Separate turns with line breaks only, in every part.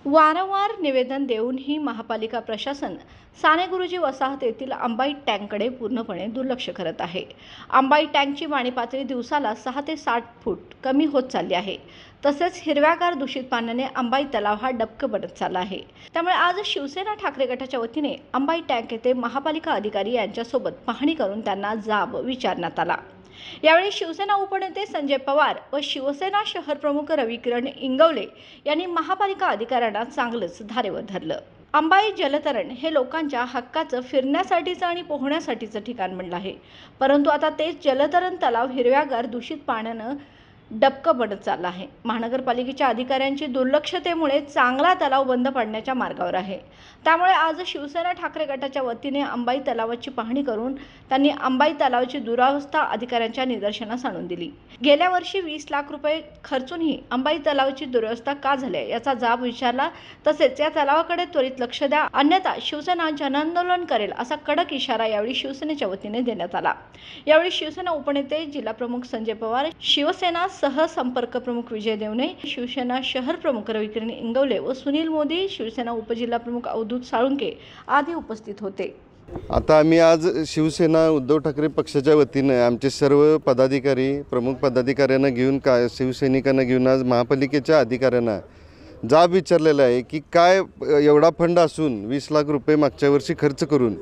वारंवार निवेदन देऊनही महापालिका प्रशासन साने गुरुजी वसाहत येथील अंबाई टँककडे पूर्णपणे दुर्लक्ष करत आहे। अंबाई टँकची पाणी पातळी दिवसाला 6 ते 7 फूट कमी होत चालली आहे। तसेच हिरव्यागार दूषित पाण्याने अंबाई तलाव हा डबक बनत चालला आहे। त्यामुळे आज शिवसेना ठाकरे गटाच्या वतीने अंबाई टँक येथे महापालिका अधिकारी यांच्यासोबत पाहणी करून त्यांना जाब विचारण्यात आला। यावेळी शिवसेना उपनेते संजय पवार व शिवसेना शहर प्रमुख रविकिरण इंगवले यांनी महापालिका अधिकाऱ्यांना चांगलंच धारेवर धरलं। अंबाई जलतरण हे लोकांच्या हक्काचं फिरण्यासाठीचं आणि पोहण्यासाठीचं ठिकाण बनलं आहे, परंतु आता तेच जलतरण तलाव हिरव्यागार दूषित पाण्यानं डबकं बनत चाललं आहे। महानगरपालिकेच्या अधिकाऱ्यांची दुर्लक्षतेमुळे चांगला तलाव बंद पडण्याच्या मार्गावर आहे। त्यामुळे आज शिवसेना ठाकरे गटाच्या वतीने अंबाई तलावाची पाहणी करून त्यांनी अंबाई तलावाची दुरावस्था अधिकाऱ्यांच्या निदर्शनास आणून दिली। गेल्या वर्षी 20 लाख रुपये खर्चूनही अंबाई तलावाची दुरावस्था का झाली याचा जाब विचारला। तसेच या तलावाकडे त्वरित लक्ष द्या, अन्यथा शिवसेना जनआंदोलन करेल असा कडक इशारा यावेळी शिवसेनेच्या वतीने देण्यात आला। यावेळी शिवसेना उपनेते जिल्हा प्रमुख संजय पवार, शिवसेना सह संपर्क प्रमुख विजय देवणे, शिवसेना शहर प्रमुख रविकिरण इंगवले व सुनील मोदी, शिवसेना उपजिल्हा प्रमुख अवधूत साळुंके आदी उपस्थित होते।
आता आम्ही आज शिवसेना उद्धव ठाकरे पक्षाच्या वतीने आमचे सर्व पदाधिकारी प्रमुख पदाधिकाऱ्यांना घेऊन शिवसैनिकांना घेऊन आज महापालिकेच्या अधिकाऱ्यांना जाब विचारलेला आहे की काय एवढा फंड असून 20 लाख रुपये मागच्या वर्षी खर्च करून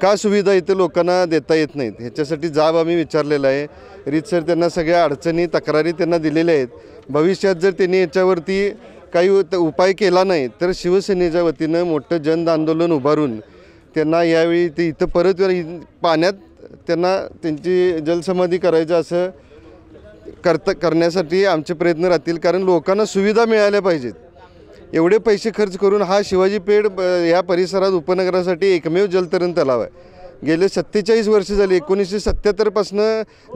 का सुविधा इथे लोकांना देता येत नाहीत, ह्याच्यासाठी जाब आम्ही विचारलेला आहे। रीतसर त्यांना सगळ्या अडचणी तक्रारी त्यांना दिलेल्या आहेत। भविष्यात जर त्यांनी याच्यावरती काही उपाय केला नाही तर शिवसेनेच्या वतीनं मोठं जन आंदोलन उभारून त्यांना यावेळी ते इथं परत पाण्यात त्यांना त्यांची जलसमाधी करायचं असं करण्यासाठी आमचे प्रयत्न राहतील, कारण लोकांना सुविधा मिळाल्या पाहिजेत। एवढे पैसे खर्च करून हा शिवाजी पेठ या परिसरात उपनगरासाठी एकमेव जलतरण तलाव आहे। गेले 47 वर्ष झाली, 1977 पासून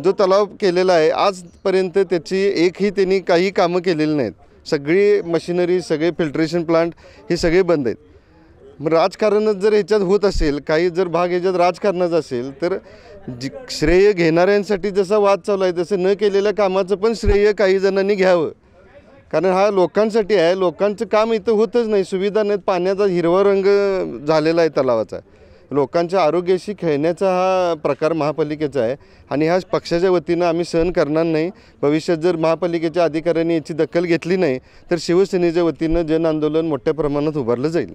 जो तलाव केलेला आहे आजपर्यंत त्याची एकही त्यांनी काही कामं केलेली नाहीत। सगळी मशिनरी, सगळे फिल्ट्रेशन प्लांट हे सगळे बंद आहेत। मग राजकारणच जर ह्याच्यात होत असेल, काही जर भाग ह्याच्यात राजकारणाचा असेल तर श्रेय घेणाऱ्यांसाठी जसा वाद चालू आहे तसं न केलेल्या कामाचं पण श्रेय काही जणांनी घ्यावं, कारण हा लोकांसाठी आहे। लोकांचं काम इथं होतच नाही, सुविधा नाहीत, पाण्याचा हिरवा रंग झालेला आहे तलावाचा। लोकांच्या आरोग्याशी खेळण्याचा हा प्रकार महापालिकेचा आहे आणि ह्या पक्षाच्या वतीनं आम्ही सहन करणार नाही। भविष्यात जर महापालिकेच्या अधिकाऱ्यांनी याची दखल घेतली नाही तर शिवसेनेच्या वतीनं जन आंदोलन मोठ्या प्रमाणात उभारलं जाईल।